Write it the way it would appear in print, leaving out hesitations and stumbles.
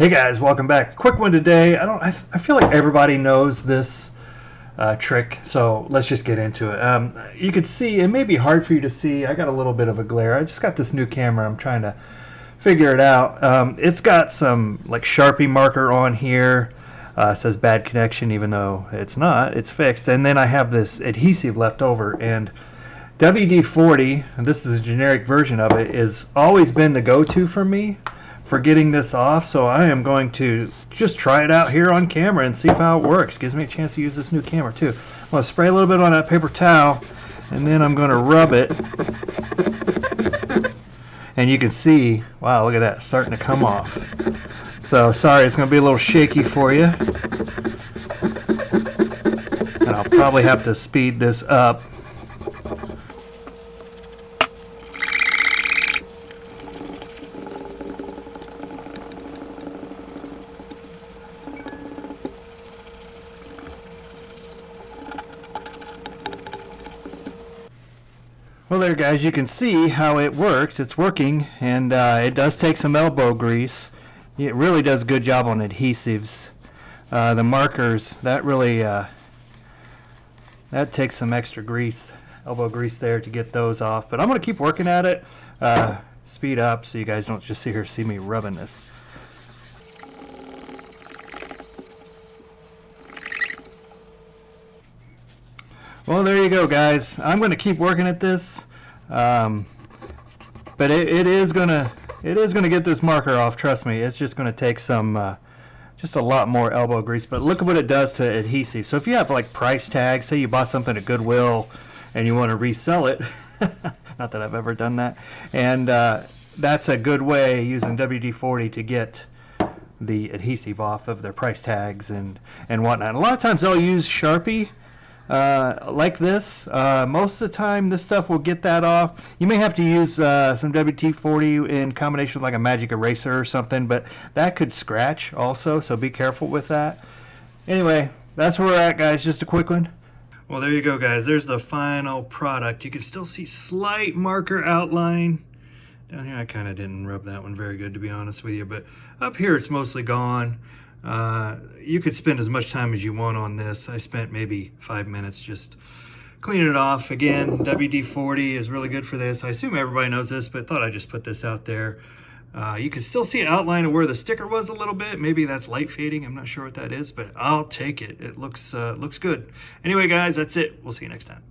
Hey guys, welcome back. Quick one today. I feel like everybody knows this trick, so let's just get into it. You can see, it may be hard for you to see. I got a little bit of a glare. I just got this new camera. I'm trying to figure it out. It's got some like Sharpie marker on here. It says bad connection, even though it's not. It's fixed. And then I have this adhesive left over, and WD-40, and this is a generic version of it, has always been the go-to for me for getting this off. So I am going to just try it out here on camera and see how it works. Gives me a chance to use this new camera too. I'm going to spray a little bit on that paper towel, and then I'm going to rub it. And you can see, wow, look at that, starting to come off. So sorry, it's going to be a little shaky for you. And I'll probably have to speed this up. Well there guys, you can see how it works. It's working, and it does take some elbow grease. It really does a good job on adhesives. The markers, that really that takes some extra grease, elbow grease there to get those off. But I'm going to keep working at it. Speed up so you guys don't just see me rubbing this. Well, there you go, guys. I'm going to keep working at this, but it is gonna get this marker off. Trust me. It's just going to take some, just a lot more elbow grease. But look at what it does to adhesive. So if you have like price tags, say you bought something at Goodwill and you want to resell it, not that I've ever done that, and that's a good way using WD-40 to get the adhesive off of their price tags and whatnot. And a lot of times they'll use Sharpie. Like this. Most of the time this stuff will get that off. You may have to use some WD-40 in combination with like a magic eraser or something, but that could scratch also, so be careful with that. Anyway, that's where we're at, guys. Just a quick one. Well, there you go, guys. There's the final product. You can still see slight marker outline down here. I kind of didn't rub that one very good, to be honest with you, but up here it's mostly gone. You could spend as much time as you want on this. I spent maybe 5 minutes just cleaning it off. Again, WD-40 is really good for this. I assume everybody knows this, but thought I'd just put this out there. You can still see an outline of where the sticker was a little bit. Maybe that's light fading. I'm not sure what that is, but I'll take it. It looks good. Anyway, guys, that's it. We'll see you next time.